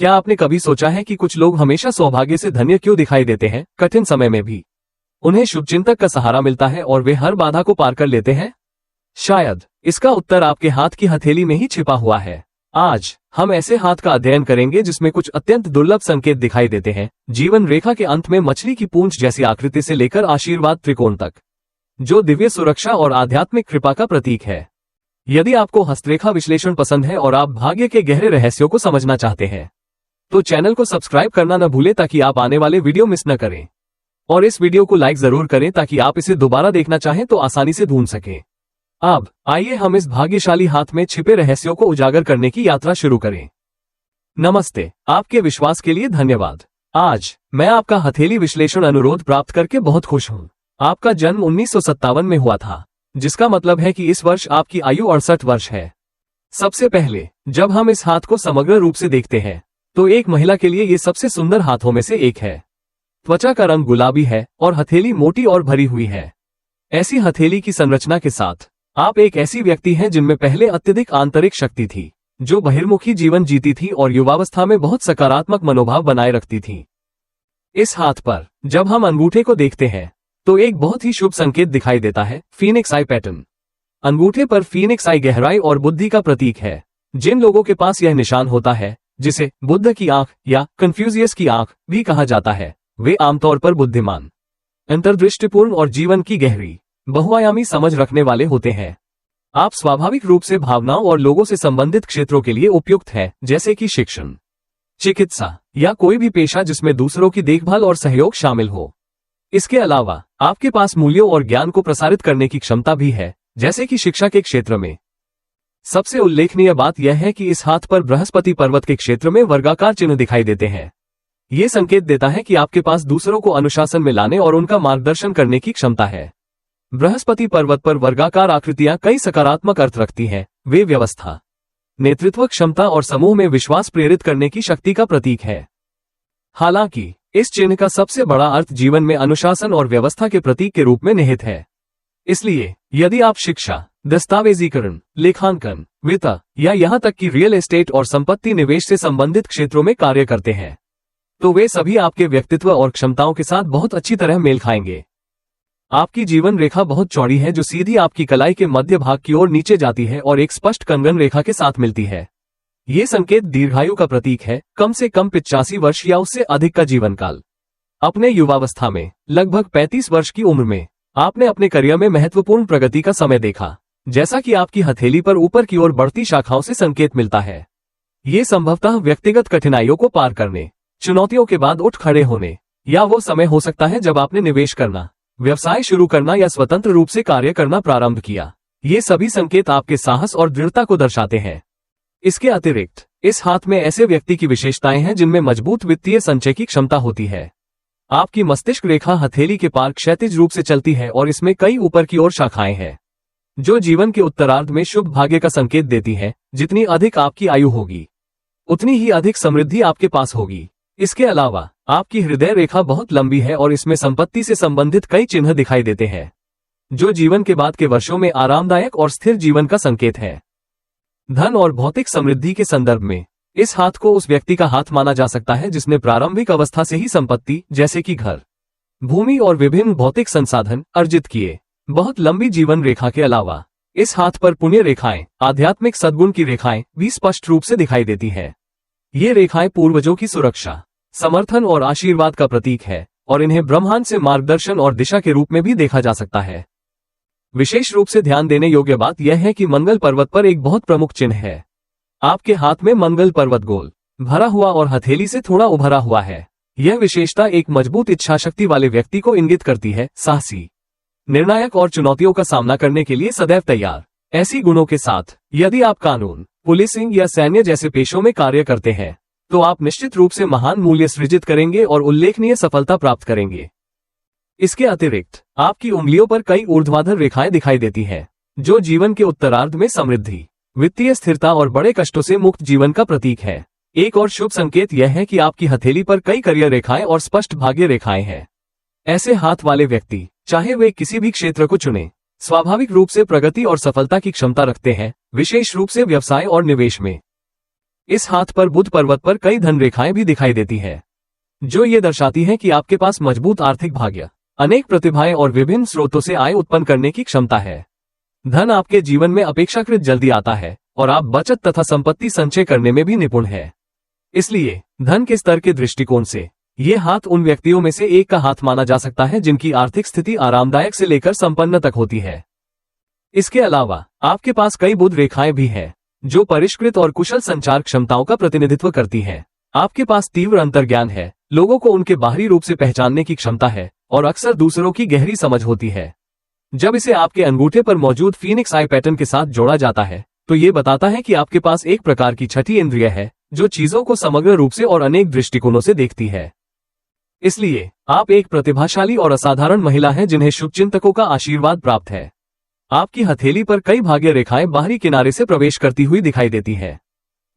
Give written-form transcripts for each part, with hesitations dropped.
क्या आपने कभी सोचा है कि कुछ लोग हमेशा सौभाग्य से धन्य क्यों दिखाई देते हैं? कठिन समय में भी उन्हें शुभचिंतक का सहारा मिलता है और वे हर बाधा को पार कर लेते हैं। शायद इसका उत्तर आपके हाथ की हथेली में ही छिपा हुआ है। आज हम ऐसे हाथ का अध्ययन करेंगे जिसमें कुछ अत्यंत दुर्लभ संकेत दिखाई देते हैं, जीवन रेखा के अंत में मछली की पूंछ जैसी आकृति से लेकर आशीर्वाद त्रिकोण तक, जो दिव्य सुरक्षा और आध्यात्मिक कृपा का प्रतीक है। यदि आपको हस्तरेखा विश्लेषण पसंद है और आप भाग्य के गहरे रहस्यों को समझना चाहते हैं तो चैनल को सब्सक्राइब करना न भूलें ताकि आप आने वाले वीडियो मिस न करें। और इस वीडियो को लाइक जरूर करें ताकि आप इसे दोबारा देखना चाहें तो आसानी से ढूंढ सकें। अब आइए हम इस भाग्यशाली हाथ में छिपे रहस्यों को उजागर करने की यात्रा शुरू करें। नमस्ते, आपके विश्वास के लिए धन्यवाद। आज मैं आपका हथेली विश्लेषण अनुरोध प्राप्त करके बहुत खुश हूँ। आपका जन्म 1957 में हुआ था, जिसका मतलब है कि इस वर्ष आपकी आयु 68 वर्ष है। सबसे पहले जब हम इस हाथ को समग्र रूप से देखते हैं तो एक महिला के लिए ये सबसे सुंदर हाथों में से एक है। त्वचा का रंग गुलाबी है और हथेली मोटी और भरी हुई है। ऐसी हथेली की संरचना के साथ आप एक ऐसी व्यक्ति हैं जिनमें पहले अत्यधिक आंतरिक शक्ति थी, जो बहिर्मुखी जीवन जीती थी और युवावस्था में बहुत सकारात्मक मनोभाव बनाए रखती थी। इस हाथ पर जब हम अंगूठे को देखते हैं तो एक बहुत ही शुभ संकेत दिखाई देता है, फीनिक्स आई पैटर्न। अंगूठे पर फीनिक्स आई गहराई और बुद्धि का प्रतीक है। जिन लोगों के पास यह निशान होता है, जिसे बुद्ध की आंख या कन्फ्यूजियस की आंख भी कहा जाता है, वे आमतौर पर बुद्धिमान, अंतर्दृष्टिपूर्ण और जीवन की गहरी बहुआयामी समझ रखने वाले होते हैं। आप स्वाभाविक रूप से भावनाओं और लोगों से संबंधित क्षेत्रों के लिए उपयुक्त हैं, जैसे कि शिक्षण, चिकित्सा या कोई भी पेशा जिसमें दूसरों की देखभाल और सहयोग शामिल हो। इसके अलावा आपके पास मूल्यों और ज्ञान को प्रसारित करने की क्षमता भी है, जैसे कि शिक्षा के क्षेत्र में। सबसे उल्लेखनीय बात यह है कि इस हाथ पर बृहस्पति पर्वत के क्षेत्र में वर्गाकार चिन्ह दिखाई देते हैं। ये संकेत देता है कि आपके पास दूसरों को अनुशासन में लाने और उनका मार्गदर्शन करने की क्षमता है। बृहस्पति पर्वत पर वर्गाकार आकृतियां कई सकारात्मक अर्थ रखती हैं। वे व्यवस्था, नेतृत्व क्षमता और समूह में विश्वास प्रेरित करने की शक्ति का प्रतीक है। हालांकि इस चिन्ह का सबसे बड़ा अर्थ जीवन में अनुशासन और व्यवस्था के प्रतीक के रूप में निहित है। इसलिए यदि आप शिक्षा, दस्तावेजीकरण, लेखांकन, वित्त या यहां तक कि रियल एस्टेट और संपत्ति निवेश से संबंधित क्षेत्रों में कार्य करते हैं तो वे सभी आपके व्यक्तित्व और क्षमताओं के साथ बहुत अच्छी तरह मेल खाएंगे। आपकी जीवन रेखा बहुत चौड़ी है, जो सीधी आपकी कलाई के मध्य भाग की ओर नीचे जाती है और एक स्पष्ट कंगन रेखा के साथ मिलती है। ये संकेत दीर्घायु का प्रतीक है, कम से कम 85 वर्ष या उससे अधिक का जीवन काल। अपने युवावस्था में लगभग 35 वर्ष की उम्र में आपने अपने करियर में महत्वपूर्ण प्रगति का समय देखा, जैसा कि आपकी हथेली पर ऊपर की ओर बढ़ती शाखाओं से संकेत मिलता है। ये संभवतः व्यक्तिगत कठिनाइयों को पार करने, चुनौतियों के बाद उठ खड़े होने, या वो समय हो सकता है जब आपने निवेश करना, व्यवसाय शुरू करना या स्वतंत्र रूप से कार्य करना प्रारंभ किया। ये सभी संकेत आपके साहस और दृढ़ता को दर्शाते हैं। इसके अतिरिक्त इस हाथ में ऐसे व्यक्ति की विशेषताएं हैं जिनमें मजबूत वित्तीय संचय की क्षमता होती है। आपकी मस्तिष्क रेखा हथेली के पार क्षैतिज रूप से चलती है और इसमें कई ऊपर की ओर शाखाएं हैं, जो जीवन के उत्तरार्ध में शुभ भाग्य का संकेत देती है। जितनी अधिक आपकी आयु होगी, उतनी ही अधिक समृद्धि आपके पास होगी। इसके अलावा आपकी हृदय रेखा बहुत लंबी है और इसमें संपत्ति से संबंधित कई चिन्ह दिखाई देते हैं, जो जीवन के बाद के वर्षों में आरामदायक और स्थिर जीवन का संकेत है। धन और भौतिक समृद्धि के संदर्भ में इस हाथ को उस व्यक्ति का हाथ माना जा सकता है जिसने प्रारंभिक अवस्था से ही संपत्ति, जैसे कि घर, भूमि और विभिन्न भौतिक संसाधन अर्जित किए। बहुत लंबी जीवन रेखा के अलावा इस हाथ पर पुण्य रेखाएं, आध्यात्मिक सद्गुण की रेखाएं भी स्पष्ट रूप से दिखाई देती हैं। ये रेखाएं पूर्वजों की सुरक्षा, समर्थन और आशीर्वाद का प्रतीक है और इन्हें ब्रह्मांड से मार्गदर्शन और दिशा के रूप में भी देखा जा सकता है। विशेष रूप से ध्यान देने योग्य बात यह है कि मंगल पर्वत पर एक बहुत प्रमुख चिन्ह है। आपके हाथ में मंगल पर्वत गोल, भरा हुआ और हथेली से थोड़ा उभरा हुआ है। यह विशेषता एक मजबूत इच्छाशक्ति वाले व्यक्ति को इंगित करती है, साहसी, निर्णायक और चुनौतियों का सामना करने के लिए सदैव तैयार। ऐसी गुणों के साथ यदि आप कानून, पुलिसिंग या सैन्य जैसे पेशों में कार्य करते हैं तो आप निश्चित रूप से महान मूल्य सृजित करेंगे और उल्लेखनीय सफलता प्राप्त करेंगे। इसके अतिरिक्त आपकी उंगलियों पर कई ऊर्ध्वाधर रेखाएं दिखाई देती हैं, जो जीवन के उत्तरार्ध में समृद्धि, वित्तीय स्थिरता और बड़े कष्टों से मुक्त जीवन का प्रतीक है। एक और शुभ संकेत यह है कि आपकी हथेली पर कई करियर रेखाएं और स्पष्ट भाग्य रेखाएं हैं। ऐसे हाथ वाले व्यक्ति, चाहे वे किसी भी क्षेत्र को चुने, स्वाभाविक रूप से प्रगति और सफलता की क्षमता रखते हैं, विशेष रूप से व्यवसाय और निवेश में। इस हाथ पर बुध पर्वत पर कई धन रेखाएं भी दिखाई देती है, जो ये दर्शाती है कि आपके पास मजबूत आर्थिक भाग्य, अनेक प्रतिभाएं और विभिन्न स्रोतों से आय उत्पन्न करने की क्षमता है। धन आपके जीवन में अपेक्षाकृत जल्दी आता है और आप बचत तथा संपत्ति संचय करने में भी निपुण है। इसलिए धन के स्तर के दृष्टिकोण से ये हाथ उन व्यक्तियों में से एक का हाथ माना जा सकता है जिनकी आर्थिक स्थिति आरामदायक से लेकर संपन्न तक होती है। इसके अलावा आपके पास कई बुध रेखाएं भी हैं, जो परिष्कृत और कुशल संचार क्षमताओं का प्रतिनिधित्व करती हैं। आपके पास तीव्र अंतर्ज्ञान है, लोगों को उनके बाहरी रूप से पहचानने की क्षमता है और अक्सर दूसरों की गहरी समझ होती है। जब इसे आपके अंगूठे पर मौजूद फीनिक्स आई पैटर्न के साथ जोड़ा जाता है तो ये बताता है कि आपके पास एक प्रकार की छठी इंद्रिय है जो चीजों को समग्र रूप से और अनेक दृष्टिकोणों से देखती है। इसलिए आप एक प्रतिभाशाली और असाधारण महिला हैं जिन्हें शुभचिंतकों का आशीर्वाद प्राप्त है। आपकी हथेली पर कई भाग्य रेखाएं बाहरी किनारे से प्रवेश करती हुई दिखाई देती है,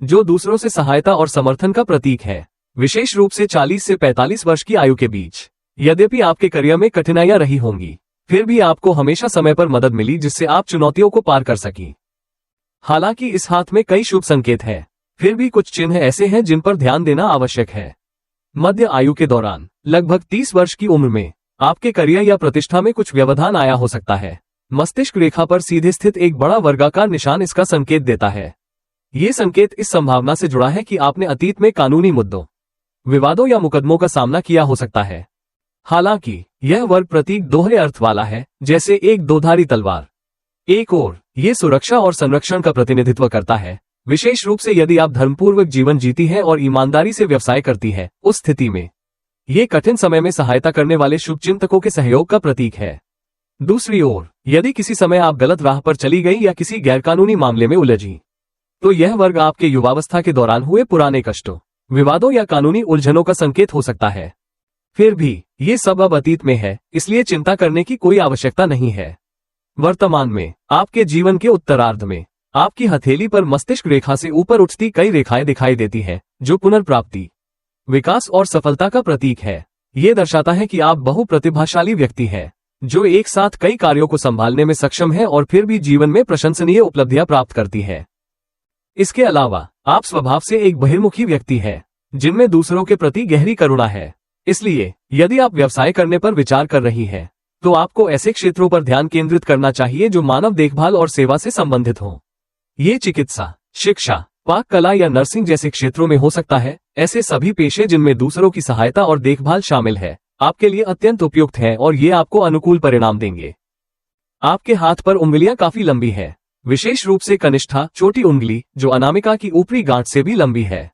जो दूसरों से सहायता और समर्थन का प्रतीक है, विशेष रूप से 40 से 45 वर्ष की आयु के बीच। यद्यपि आपके करियर में कठिनाइयां रही होंगी, फिर भी आपको हमेशा समय पर मदद मिली जिससे आप चुनौतियों को पार कर सकी। हालांकि इस हाथ में कई शुभ संकेत हैं, फिर भी कुछ चिन्ह ऐसे हैं जिन पर ध्यान देना आवश्यक है। मध्य आयु के दौरान लगभग 30 वर्ष की उम्र में आपके करियर या प्रतिष्ठा में कुछ व्यवधान आया हो सकता है। मस्तिष्क रेखा पर सीधे स्थित एक बड़ा वर्गाकार निशान इसका संकेत देता है। ये संकेत इस संभावना से जुड़ा है कि आपने अतीत में कानूनी मुद्दों, विवादों या मुकदमों का सामना किया हो सकता है। हालांकि यह वर्ग प्रतीक दोहरे अर्थ वाला है, जैसे एक दोधारी तलवार। एक ओर ये सुरक्षा और संरक्षण का प्रतिनिधित्व करता है, विशेष रूप से यदि आप धर्मपूर्वक जीवन जीती हैं और ईमानदारी से व्यवसाय करती हैं, उस स्थिति में ये कठिन समय में सहायता करने वाले शुभचिंतकों के सहयोग का प्रतीक है। दूसरी ओर यदि किसी समय आप गलत राह पर चली गई या किसी गैरकानूनी मामले में उलझी, तो यह वर्ग आपके युवावस्था के दौरान हुए पुराने कष्टों, विवादों या कानूनी उलझनों का संकेत हो सकता है। फिर भी ये सब अब अतीत में है, इसलिए चिंता करने की कोई आवश्यकता नहीं है। वर्तमान में आपके जीवन के उत्तरार्ध में आपकी हथेली पर मस्तिष्क रेखा से ऊपर उठती कई रेखाएं दिखाई देती हैं, जो पुनर्प्राप्ति, विकास और सफलता का प्रतीक है। ये दर्शाता है कि आप बहुप्रतिभाशाली व्यक्ति हैं, जो एक साथ कई कार्यों को संभालने में सक्षम है और फिर भी जीवन में प्रशंसनीय उपलब्धियां प्राप्त करती है। इसके अलावा आप स्वभाव से एक बहिर्मुखी व्यक्ति हैं, जिनमें दूसरों के प्रति गहरी करुणा है। इसलिए यदि आप व्यवसाय करने पर विचार कर रही हैं, तो आपको ऐसे क्षेत्रों पर ध्यान केंद्रित करना चाहिए जो मानव देखभाल और सेवा से संबंधित हों। ये चिकित्सा, शिक्षा, पाक कला या नर्सिंग जैसे क्षेत्रों में हो सकता है। ऐसे सभी पेशे जिनमें दूसरों की सहायता और देखभाल शामिल है, आपके लिए अत्यंत उपयुक्त हैं और ये आपको अनुकूल परिणाम देंगे। आपके हाथ पर उंगलियां काफी लंबी है, विशेष रूप से कनिष्ठा छोटी उंगली, जो अनामिका की ऊपरी गांठ से भी लंबी है।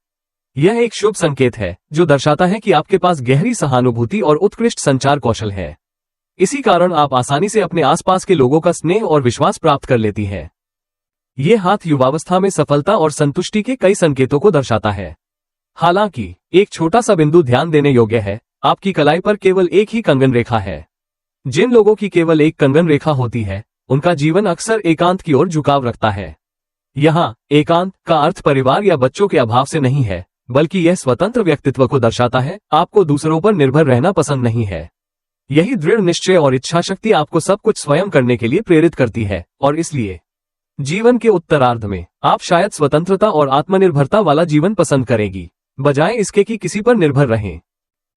यह एक शुभ संकेत है जो दर्शाता है कि आपके पास गहरी सहानुभूति और उत्कृष्ट संचार कौशल है। इसी कारण आप आसानी से अपने आसपास के लोगों का स्नेह और विश्वास प्राप्त कर लेती है। ये हाथ युवावस्था में सफलता और संतुष्टि के कई संकेतों को दर्शाता है। हालांकि एक छोटा सा बिंदु ध्यान देने योग्य है, आपकी कलाई पर केवल एक ही कंगन रेखा है। जिन लोगों की केवल एक कंगन रेखा होती है, उनका जीवन अक्सर एकांत की ओर झुकाव रखता है। यहाँ एकांत का अर्थ परिवार या बच्चों के अभाव से नहीं है, बल्कि यह स्वतंत्र व्यक्तित्व को दर्शाता है। आपको दूसरों पर निर्भर रहना पसंद नहीं है। यही दृढ़ निश्चय और इच्छा शक्ति आपको सब कुछ स्वयं करने के लिए प्रेरित करती है और इसलिए जीवन के उत्तरार्ध में आप शायद स्वतंत्रता और आत्मनिर्भरता वाला जीवन पसंद करेगी, बजाय इसके कि किसी पर निर्भर रहें।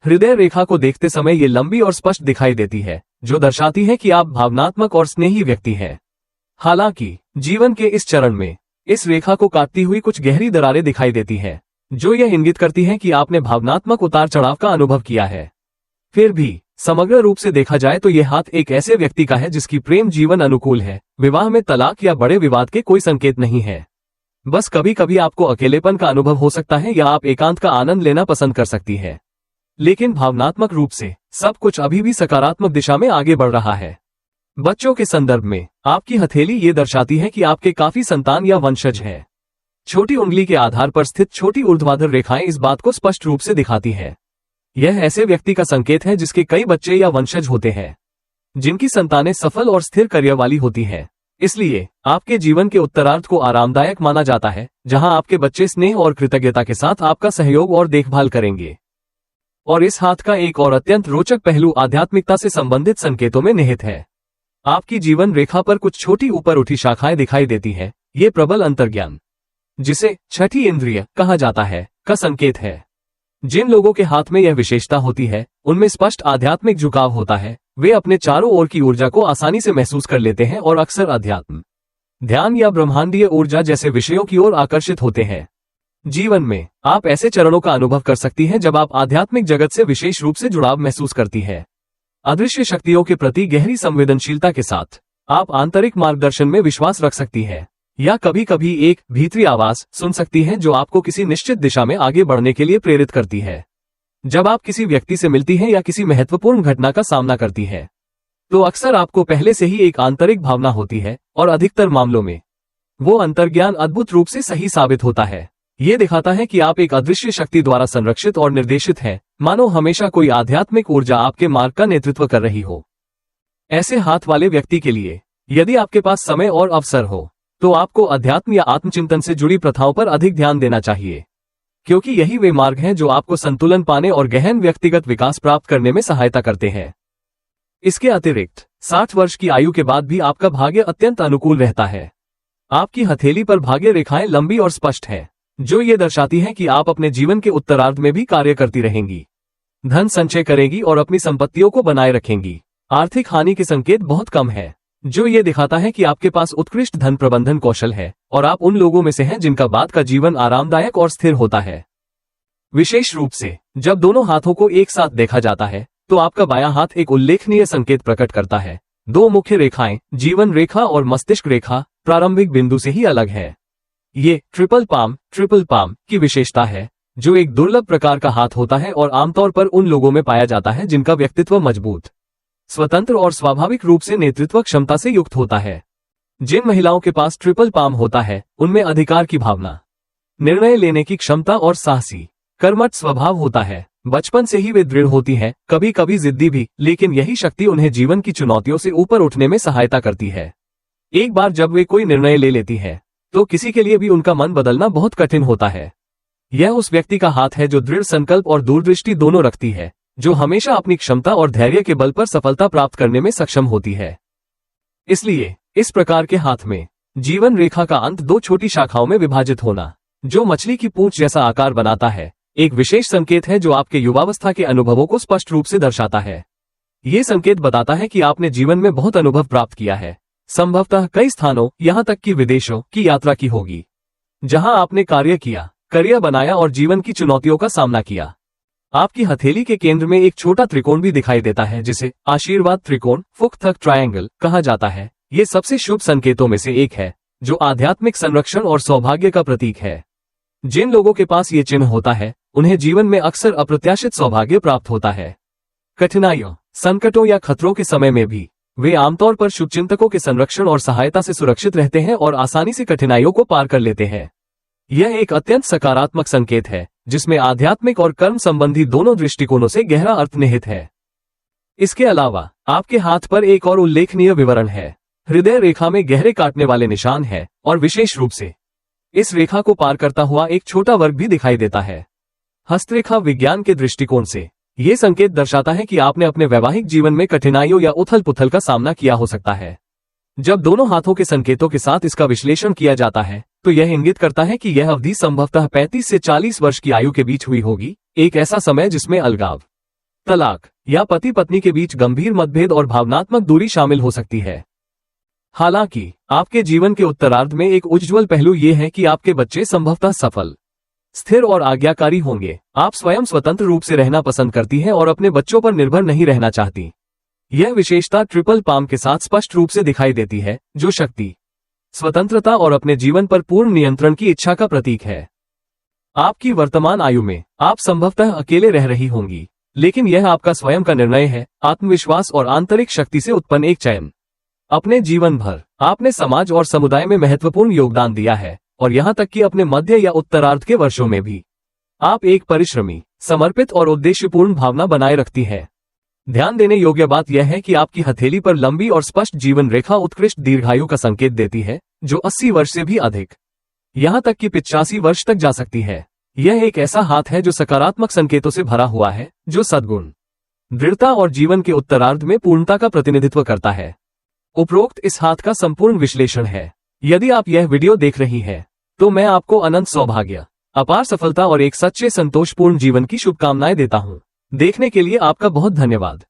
हृदय रेखा को देखते समय ये लंबी और स्पष्ट दिखाई देती है, जो दर्शाती है कि आप भावनात्मक और स्नेही व्यक्ति हैं। हालांकि जीवन के इस चरण में इस रेखा को काटती हुई कुछ गहरी दरारें दिखाई देती हैं, जो यह इंगित करती हैं कि आपने भावनात्मक उतार चढ़ाव का अनुभव किया है। फिर भी समग्र रूप से देखा जाए तो यह हाथ एक ऐसे व्यक्ति का है जिसकी प्रेम जीवन अनुकूल है। विवाह में तलाक या बड़े विवाद के कोई संकेत नहीं है। बस कभी कभी आपको अकेलेपन का अनुभव हो सकता है या आप एकांत का आनंद लेना पसंद कर सकती है, लेकिन भावनात्मक रूप से सब कुछ अभी भी सकारात्मक दिशा में आगे बढ़ रहा है। बच्चों के संदर्भ में आपकी हथेली ये दर्शाती है कि आपके काफी संतान या वंशज है। छोटी उंगली के आधार पर स्थित छोटी ऊर्ध्वाधर रेखाएं इस बात को स्पष्ट रूप से दिखाती है। यह ऐसे व्यक्ति का संकेत है जिसके कई बच्चे या वंशज होते हैं, जिनकी संतानें सफल और स्थिर करियर वाली होती हैं। इसलिए आपके जीवन के उत्तरार्ध को आरामदायक माना जाता है, जहां आपके बच्चे स्नेह और कृतज्ञता के साथ आपका सहयोग और देखभाल करेंगे। और इस हाथ का एक और अत्यंत रोचक पहलू आध्यात्मिकता से संबंधित संकेतों में निहित है। आपकी जीवन रेखा पर कुछ छोटी ऊपर उठी शाखाएं दिखाई देती हैं। ये प्रबल अंतर्ज्ञान, जिसे छठी इंद्रिय कहा जाता है, का संकेत है। जिन लोगों के हाथ में यह विशेषता होती है, उनमें स्पष्ट आध्यात्मिक झुकाव होता है। वे अपने चारों ओर की ऊर्जा को आसानी से महसूस कर लेते हैं और अक्सर अध्यात्म, ध्यान या ब्रह्मांडीय ऊर्जा जैसे विषयों की ओर आकर्षित होते हैं। जीवन में आप ऐसे चरणों का अनुभव कर सकती हैं जब आप आध्यात्मिक जगत से विशेष रूप से जुड़ाव महसूस करती है। अदृश्य शक्तियों के प्रति गहरी संवेदनशीलता के साथ आप आंतरिक मार्गदर्शन में विश्वास रख सकती हैं, या कभी कभी एक भीतरी आवाज सुन सकती हैं जो आपको किसी निश्चित दिशा में आगे बढ़ने के लिए प्रेरित करती है। जब आप किसी व्यक्ति से मिलती हैं या किसी महत्वपूर्ण घटना का सामना करती हैं, तो अक्सर आपको पहले से ही एक आंतरिक भावना होती है और अधिकतर मामलों में वो अंतर्ज्ञान अद्भुत रूप से सही साबित होता है। ये दिखाता है कि आप एक अदृश्य शक्ति द्वारा संरक्षित और निर्देशित हैं, मानो हमेशा कोई आध्यात्मिक ऊर्जा आपके मार्ग का नेतृत्व कर रही हो। ऐसे हाथ वाले व्यक्ति के लिए यदि आपके पास समय और अवसर हो तो आपको अध्यात्म या आत्मचिंतन से जुड़ी प्रथाओं पर अधिक ध्यान देना चाहिए, क्योंकि यही वे मार्ग हैं जो आपको संतुलन पाने और गहन व्यक्तिगत विकास प्राप्त करने में सहायता करते हैं। इसके अतिरिक्त 60 वर्ष की आयु के बाद भी आपका भाग्य अत्यंत अनुकूल रहता है। आपकी हथेली पर भाग्य रेखाएं लंबी और स्पष्ट हैं, जो ये दर्शाती हैं कि आप अपने जीवन के उत्तरार्ध में भी कार्य करती रहेंगी, धन संचय करेंगी और अपनी संपत्तियों को बनाए रखेंगी। आर्थिक हानि के संकेत बहुत कम है, जो ये दिखाता है कि आपके पास उत्कृष्ट धन प्रबंधन कौशल है और आप उन लोगों में से हैं जिनका बाद का जीवन आरामदायक और स्थिर होता है। विशेष रूप से जब दोनों हाथों को एक साथ देखा जाता है तो आपका बायां हाथ एक उल्लेखनीय संकेत प्रकट करता है। दो मुख्य रेखाएं, जीवन रेखा और मस्तिष्क रेखा, प्रारंभिक बिंदु से ही अलग है। ये ट्रिपल पाम की विशेषता है, जो एक दुर्लभ प्रकार का हाथ होता है और आमतौर पर उन लोगों में पाया जाता है जिनका व्यक्तित्व मजबूत, स्वतंत्र और स्वाभाविक रूप से नेतृत्व क्षमता से युक्त होता है। जिन महिलाओं के पास ट्रिपल पाम होता है, उनमें अधिकार की भावना, निर्णय लेने की क्षमता और साहसी, कर्मठ स्वभाव होता है। बचपन से ही वे दृढ़ होती हैं, कभी कभी जिद्दी भी, लेकिन यही शक्ति उन्हें जीवन की चुनौतियों से ऊपर उठने में सहायता करती है। एक बार जब वे कोई निर्णय ले लेती हैं, तो किसी के लिए भी उनका मन बदलना बहुत कठिन होता है। यह उस व्यक्ति का हाथ है जो दृढ़ संकल्प और दूरदृष्टि दोनों रखती है, जो हमेशा अपनी क्षमता और धैर्य के बल पर सफलता प्राप्त करने में सक्षम होती है। इसलिए इस प्रकार के हाथ में जीवन रेखा का अंत दो छोटी शाखाओं में विभाजित होना, जो मछली की पूंछ जैसा आकार बनाता है, एक विशेष संकेत है जो आपके युवावस्था के अनुभवों को स्पष्ट रूप से दर्शाता है। ये संकेत बताता है कि आपने जीवन में बहुत अनुभव प्राप्त किया है, संभवतः कई स्थानों, यहां तक कि विदेशों की यात्रा की होगी, जहां आपने कार्य किया, करियर बनाया और जीवन की चुनौतियों का सामना किया। आपकी हथेली के केंद्र में एक छोटा त्रिकोण भी दिखाई देता है, जिसे आशीर्वाद त्रिकोण, फुक्थक ट्रायंगल कहा जाता है। ये सबसे शुभ संकेतों में से एक है, जो आध्यात्मिक संरक्षण और सौभाग्य का प्रतीक है। जिन लोगों के पास ये चिन्ह होता है, उन्हें जीवन में अक्सर अप्रत्याशित सौभाग्य प्राप्त होता है। कठिनाइयों, संकटों या खतरों के समय में भी वे आमतौर पर शुभचिंतकों के संरक्षण और सहायता से सुरक्षित रहते हैं और आसानी से कठिनाइयों को पार कर लेते हैं। यह एक अत्यंत सकारात्मक संकेत है, जिसमें आध्यात्मिक और कर्म संबंधी दोनों दृष्टिकोणों से गहरा अर्थ निहित है। इसके अलावा आपके हाथ पर एक और उल्लेखनीय विवरण है। हृदय रेखा में गहरे काटने वाले निशान है और विशेष रूप से इस रेखा को पार करता हुआ एक छोटा वर्ग भी दिखाई देता है। हस्तरेखा विज्ञान के दृष्टिकोण से ये संकेत दर्शाता है कि आपने अपने वैवाहिक जीवन में कठिनाइयों या उथल पुथल का सामना किया हो सकता है। जब दोनों हाथों के संकेतों के साथ इसका विश्लेषण किया जाता है, तो यह इंगित करता है कि यह अवधि संभवतः 35 से 40 वर्ष की आयु के बीच हुई होगी, एक ऐसा समय जिसमें अलगाव, तलाक या पति पत्नी के बीच गंभीर मतभेद और भावनात्मक दूरी शामिल हो सकती है। हालांकि आपके जीवन के उत्तरार्ध में एक उज्ज्वल पहलू यह है कि आपके बच्चे संभवतः सफल, स्थिर और आज्ञाकारी होंगे। आप स्वयं स्वतंत्र रूप से रहना पसंद करती हैं और अपने बच्चों पर निर्भर नहीं रहना चाहती। यह विशेषता ट्रिपल पाम के साथ स्पष्ट रूप से दिखाई देती है, जो शक्ति, स्वतंत्रता और अपने जीवन पर पूर्ण नियंत्रण की इच्छा का प्रतीक है। आपकी वर्तमान आयु में आप संभवतः अकेले रह रही होंगी, लेकिन यह आपका स्वयं का निर्णय है, आत्मविश्वास और आंतरिक शक्ति से उत्पन्न एक चयन। अपने जीवन भर आपने समाज और समुदाय में महत्वपूर्ण योगदान दिया है, और यहां तक कि अपने मध्य या उत्तरार्ध के वर्षों में भी आप एक परिश्रमी, समर्पित और उद्देश्यपूर्ण भावना बनाए रखती है। ध्यान देने योग्य बात यह है कि आपकी हथेली पर लंबी और स्पष्ट जीवन रेखा उत्कृष्ट दीर्घायु का संकेत देती है, जो 80 वर्ष से भी अधिक, यहां तक कि 85 वर्ष तक जा सकती है। यह एक ऐसा हाथ है जो सकारात्मक संकेतों से भरा हुआ है, जो सद्गुण, दृढ़ता और जीवन के उत्तरार्ध में पूर्णता का प्रतिनिधित्व करता है। उपरोक्त इस हाथ का संपूर्ण विश्लेषण है। यदि आप यह वीडियो देख रही हैं, तो मैं आपको अनंत सौभाग्य, अपार सफलता और एक सच्चे संतोषपूर्ण जीवन की शुभकामनाएं देता हूं। देखने के लिए आपका बहुत धन्यवाद।